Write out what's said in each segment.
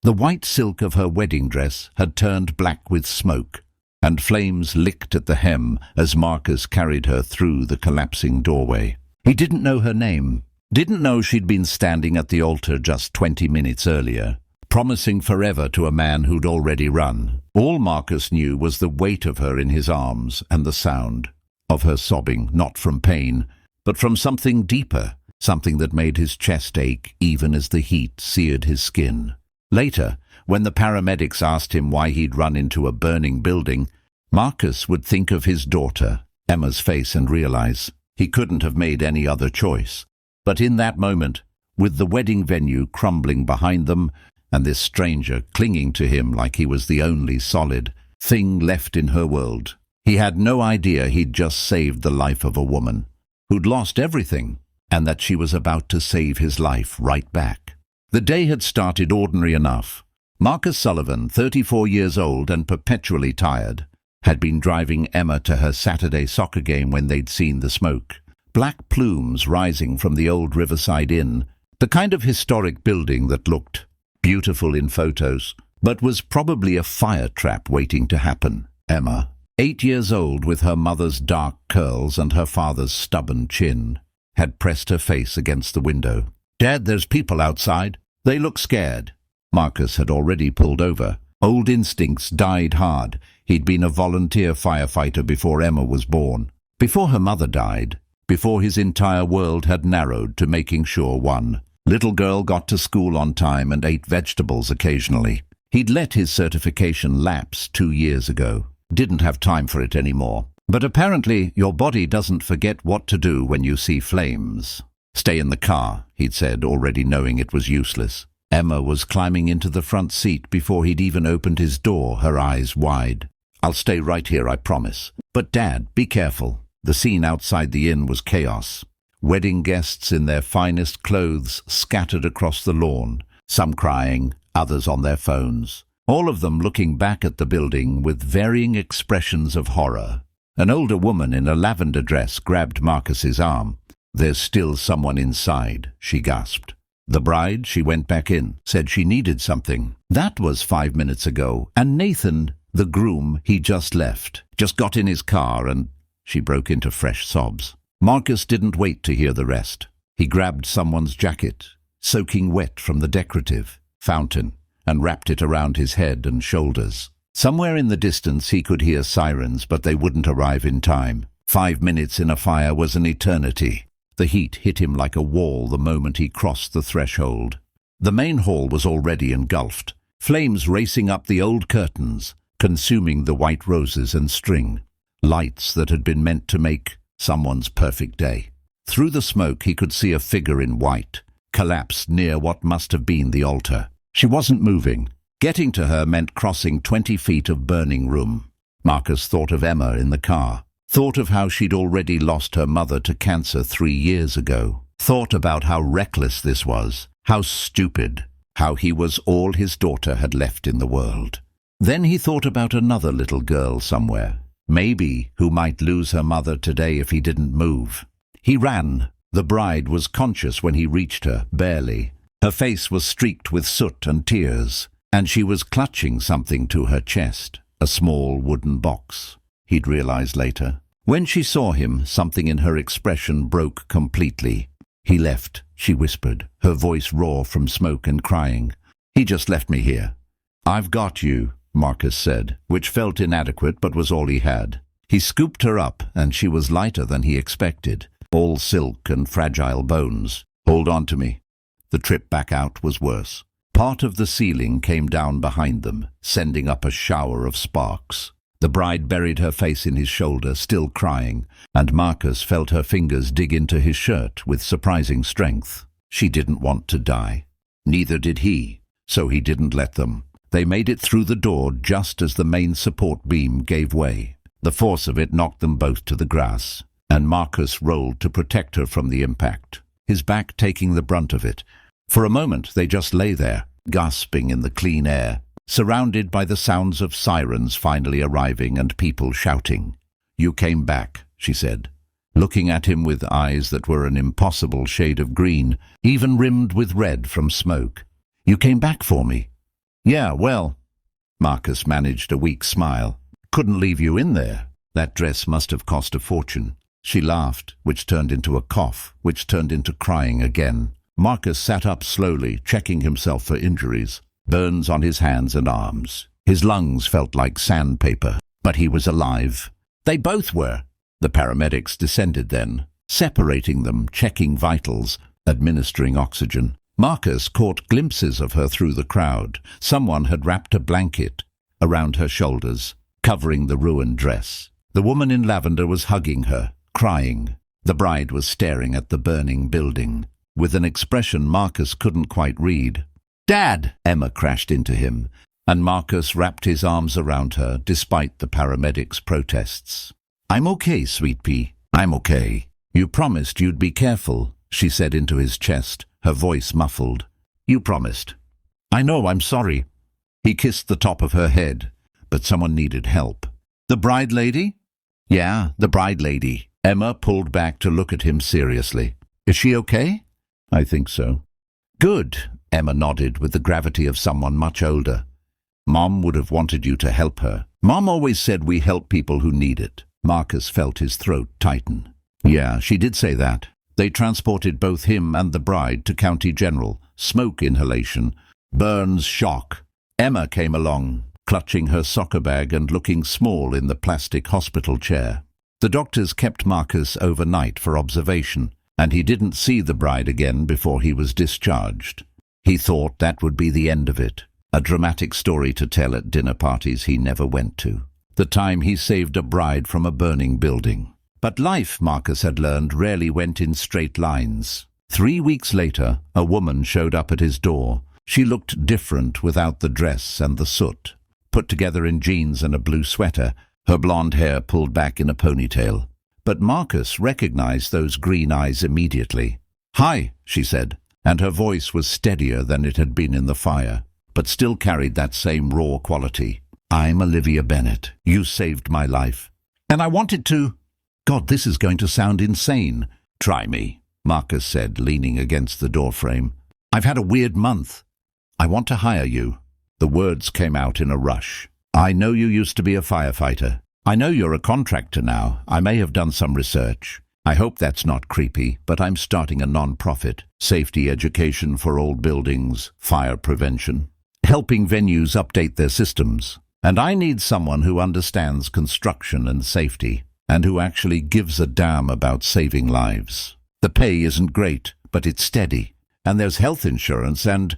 The white silk of her wedding dress had turned black with smoke, and flames licked at the hem as Marcus carried her through the collapsing doorway. He didn't know her name, didn't know she'd been standing at the altar just 20 minutes earlier, promising forever to a man who'd already run. All Marcus knew was the weight of her in his arms and the sound of her sobbing, not from pain, but from something deeper, something that made his chest ache even as the heat seared his skin. Later, when the paramedics asked him why he'd run into a burning building, Marcus would think of his daughter, Emma's face, and realize he couldn't have made any other choice. But in that moment, with the wedding venue crumbling behind them, and this stranger clinging to him like he was the only solid thing left in her world, he had no idea he'd just saved the life of a woman who'd lost everything, and that she was about to save his life right back. The day had started ordinary enough. Marcus Sullivan, 34 years old and perpetually tired, had been driving Emma to her Saturday soccer game when they'd seen the smoke. Black plumes rising from the old Riverside Inn, the kind of historic building that looked beautiful in photos, but was probably a fire trap waiting to happen. Emma, 8 years old with her mother's dark curls and her father's stubborn chin, had pressed her face against the window. "Dad, there's people outside. They look scared." Marcus had already pulled over. Old instincts died hard. He'd been a volunteer firefighter before Emma was born. Before her mother died. Before his entire world had narrowed to making sure one little girl got to school on time and ate vegetables occasionally. He'd let his certification lapse 2 years ago. Didn't have time for it anymore. But apparently your body doesn't forget what to do when you see flames. "Stay in the car," he'd said, already knowing it was useless. Emma was climbing into the front seat before he'd even opened his door, her eyes wide. "I'll stay right here, I promise. But Dad, be careful." The scene outside the inn was chaos. Wedding guests in their finest clothes scattered across the lawn, some crying, others on their phones, all of them looking back at the building with varying expressions of horror. An older woman in a lavender dress grabbed Marcus's arm. "There's still someone inside," she gasped. The bride, she went back in, said she needed something. That was 5 minutes ago, and Nathan, the groom, he just left, just got in his car, and she broke into fresh sobs. Marcus didn't wait to hear the rest. He grabbed someone's jacket, soaking wet from the decorative fountain, and wrapped it around his head and shoulders. Somewhere in the distance he could hear sirens, but they wouldn't arrive in time. 5 minutes in a fire was an eternity. The heat hit him like a wall the moment he crossed the threshold. The main hall was already engulfed, flames racing up the old curtains, consuming the white roses and string, lights that had been meant to make someone's perfect day. Through the smoke he could see a figure in white, collapsed near what must have been the altar. She wasn't moving. Getting to her meant crossing 20 feet of burning room. Marcus thought of Emma in the car. Thought of how she'd already lost her mother to cancer 3 years ago. Thought about how reckless this was, how stupid, how he was all his daughter had left in the world. Then he thought about another little girl somewhere, maybe who might lose her mother today if he didn't move. He ran. The bride was conscious when he reached her, barely. Her face was streaked with soot and tears, and she was clutching something to her chest, a small wooden box. He'd realize later. When she saw him, something in her expression broke completely. "He left," she whispered, her voice raw from smoke and crying. "He just left me here." "I've got you," Marcus said, which felt inadequate but was all he had. He scooped her up, and she was lighter than he expected, all silk and fragile bones. "Hold on to me." The trip back out was worse. Part of the ceiling came down behind them, sending up a shower of sparks. The bride buried her face in his shoulder, still crying, and Marcus felt her fingers dig into his shirt with surprising strength. She didn't want to die. Neither did he, so he didn't let them. They made it through the door just as the main support beam gave way. The force of it knocked them both to the grass, and Marcus rolled to protect her from the impact, his back taking the brunt of it. For a moment they just lay there, gasping in the clean air, surrounded by the sounds of sirens finally arriving and people shouting. "You came back," she said, looking at him with eyes that were an impossible shade of green, even rimmed with red from smoke. "You came back for me." Yeah, well, Marcus managed a weak smile. Couldn't leave you in there. That dress must have cost a fortune. She laughed, which turned into a cough, which turned into crying again. Marcus sat up slowly, checking himself for injuries. Burns on his hands and arms. His lungs felt like sandpaper, but he was alive. They both were. The paramedics descended then, separating them, checking vitals, administering oxygen. Marcus caught glimpses of her through the crowd. Someone had wrapped a blanket around her shoulders, covering the ruined dress. The woman in lavender was hugging her, crying. The bride was staring at the burning building, with an expression Marcus couldn't quite read. "Dad!" Emma crashed into him, and Marcus wrapped his arms around her despite the paramedics' protests. "I'm okay, sweet pea. I'm okay. You promised you'd be careful," she said into his chest, her voice muffled. "You promised." "I know, I'm sorry." He kissed the top of her head, but someone needed help. "The bride lady?" "Yeah, the bride lady." Emma pulled back to look at him seriously. "Is she okay?" "I think so." "Good," Emma nodded with the gravity of someone much older. "Mom would have wanted you to help her. Mom always said we help people who need it." Marcus felt his throat tighten. "Yeah, she did say that." They transported both him and the bride to County General. Smoke inhalation. Burns shock. Emma came along, clutching her soccer bag and looking small in the plastic hospital chair. The doctors kept Marcus overnight for observation, and he didn't see the bride again before he was discharged. He thought that would be the end of it, a dramatic story to tell at dinner parties he never went to. The time he saved a bride from a burning building. But life, Marcus had learned, rarely went in straight lines. 3 weeks later, a woman showed up at his door. She looked different without the dress and the soot. Put together in jeans and a blue sweater, her blonde hair pulled back in a ponytail. But Marcus recognized those green eyes immediately. "Hi," she said, and her voice was steadier than it had been in the fire, but still carried that same raw quality. "I'm Olivia Bennett. You saved my life. And I wanted to—" "God, this is going to sound insane." "Try me," Marcus said, leaning against the doorframe. "I've had a weird month. I want to hire you." The words came out in a rush. "I know you used to be a firefighter. I know you're a contractor now. I may have done some research. I hope that's not creepy, but I'm starting a non-profit. Safety education for old buildings, fire prevention, helping venues update their systems. And I need someone who understands construction and safety, and who actually gives a damn about saving lives. The pay isn't great, but it's steady. And there's health insurance and—"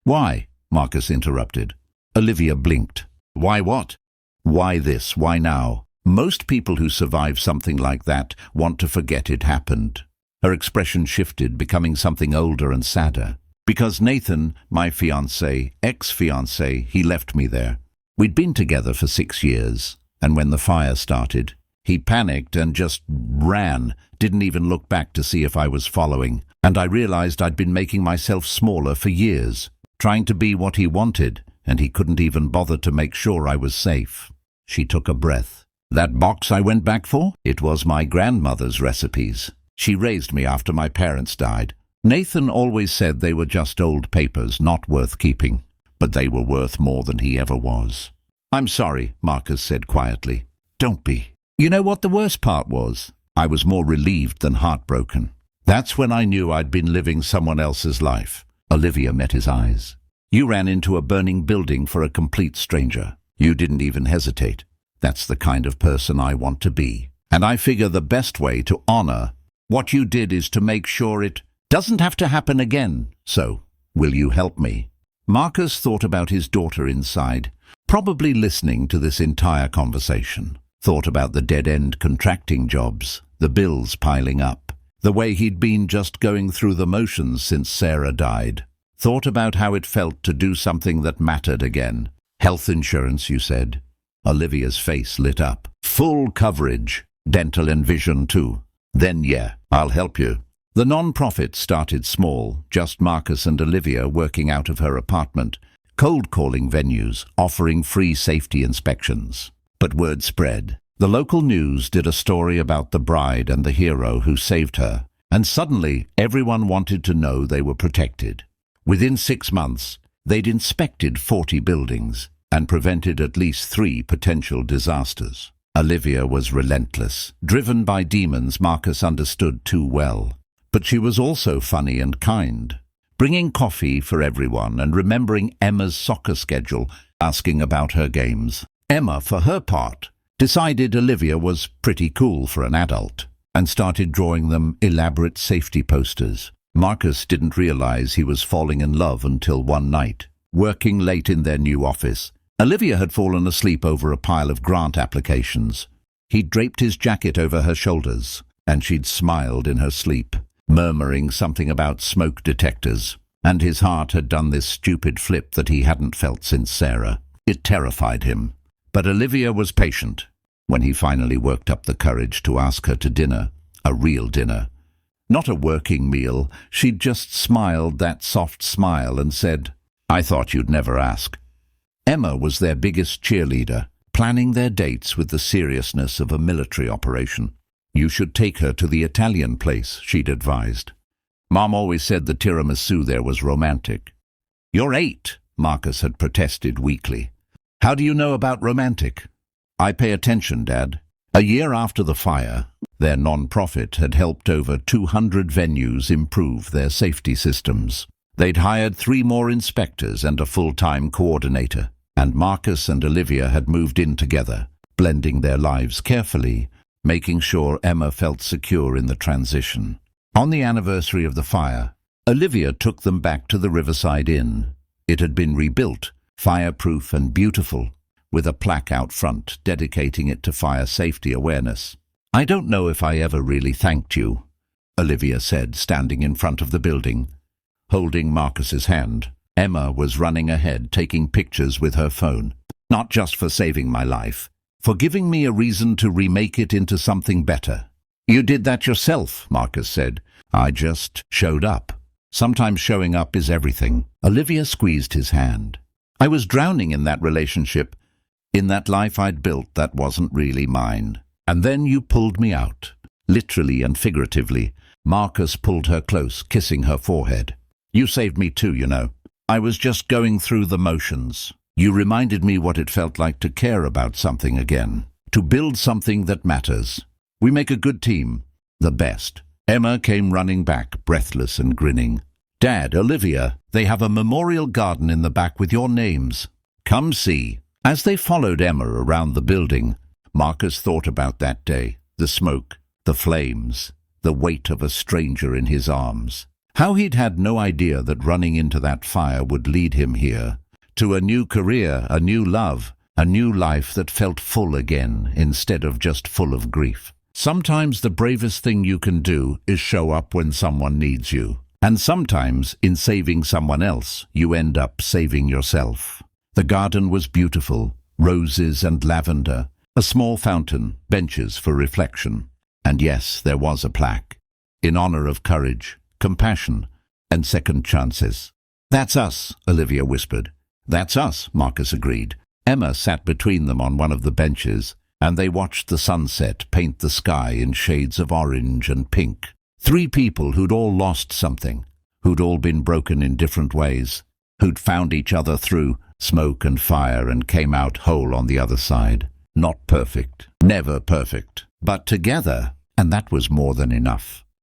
"Why?" Marcus interrupted. Olivia blinked. "Why what?" "Why this? Why now? Most people who survive something like that want to forget it happened." Her expression shifted, becoming something older and sadder. "Because Nathan, my ex-fiancé, he left me there. We'd been together for 6 years, and when the fire started, he panicked and just ran, didn't even look back to see if I was following, and I realized I'd been making myself smaller for years, trying to be what he wanted, and he couldn't even bother to make sure I was safe." She took a breath. "That box I went back for? It was my grandmother's recipes. She raised me after my parents died. Nathan always said they were just old papers, not worth keeping. But they were worth more than he ever was." "I'm sorry," Marcus said quietly. "Don't be. You know what the worst part was? I was more relieved than heartbroken. That's when I knew I'd been living someone else's life." Olivia met his eyes. "You ran into a burning building for a complete stranger. You didn't even hesitate. That's the kind of person I want to be. And I figure the best way to honor what you did is to make sure it doesn't have to happen again. So, will you help me?" Marcus thought about his daughter inside, probably listening to this entire conversation. Thought about the dead-end contracting jobs, the bills piling up, the way he'd been just going through the motions since Sarah died. Thought about how it felt to do something that mattered again. "Health insurance, you said?" Olivia's face lit up. "Full coverage, dental and vision too. Then yeah, I'll help you." The non-profit started small, just Marcus and Olivia working out of her apartment, cold-calling venues, offering free safety inspections. But word spread. The local news did a story about the bride and the hero who saved her, and suddenly everyone wanted to know they were protected. Within 6 months, They'd inspected 40 buildings and prevented at least 3 potential disasters. Olivia was relentless. Driven by demons Marcus understood too well. But she was also funny and kind, bringing coffee for everyone and remembering Emma's soccer schedule, asking about her games. Emma, for her part, decided Olivia was pretty cool for an adult and started drawing them elaborate safety posters. Marcus didn't realize he was falling in love until one night, working late in their new office. Olivia had fallen asleep over a pile of grant applications. He'd draped his jacket over her shoulders, and she'd smiled in her sleep, murmuring something about smoke detectors, and his heart had done this stupid flip that he hadn't felt since Sarah. It terrified him. But Olivia was patient. When he finally worked up the courage to ask her to dinner, a real dinner, not a working meal, she'd just smiled that soft smile and said, "I thought you'd never ask." Emma was their biggest cheerleader, planning their dates with the seriousness of a military operation. "You should take her to the Italian place," she'd advised. "Mom always said the tiramisu there was romantic." "You're 8, Marcus had protested weakly. "How do you know about romantic?" "I pay attention, Dad." A year after the fire, their non-profit had helped over 200 venues improve their safety systems. They'd hired 3 more inspectors and a full-time coordinator, and Marcus and Olivia had moved in together, blending their lives carefully, making sure Emma felt secure in the transition. On the anniversary of the fire, Olivia took them back to the Riverside Inn. It had been rebuilt, fireproof and beautiful, with a plaque out front dedicating it to fire safety awareness. "I don't know if I ever really thanked you," Olivia said, standing in front of the building, holding Marcus's hand. Emma was running ahead, taking pictures with her phone. "Not just for saving my life, for giving me a reason to remake it into something better." "You did that yourself," Marcus said. "I just showed up. Sometimes showing up is everything." Olivia squeezed his hand. "I was drowning in that relationship, in that life I'd built that wasn't really mine. And then you pulled me out." Literally and figuratively, Marcus pulled her close, kissing her forehead. "You saved me too, you know. I was just going through the motions. You reminded me what it felt like to care about something again, to build something that matters. We make a good team, the best." Emma came running back, breathless and grinning. "Dad, Olivia, they have a memorial garden in the back with your names. Come see." As they followed Emma around the building, Marcus thought about that day, the smoke, the flames, the weight of a stranger in his arms. How he'd had no idea that running into that fire would lead him here, to a new career, a new love, a new life that felt full again instead of just full of grief. Sometimes the bravest thing you can do is show up when someone needs you. And sometimes, in saving someone else, you end up saving yourself. The garden was beautiful, roses and lavender, a small fountain, benches for reflection. And yes, there was a plaque, in honor of courage, compassion, and second chances. "That's us," Olivia whispered. "That's us," Marcus agreed. Emma sat between them on one of the benches, and they watched the sunset paint the sky in shades of orange and pink. 3 people who'd all lost something, who'd all been broken in different ways, who'd found each other through smoke and fire and came out whole on the other side. Not perfect, never perfect, but together, and that was more than enough.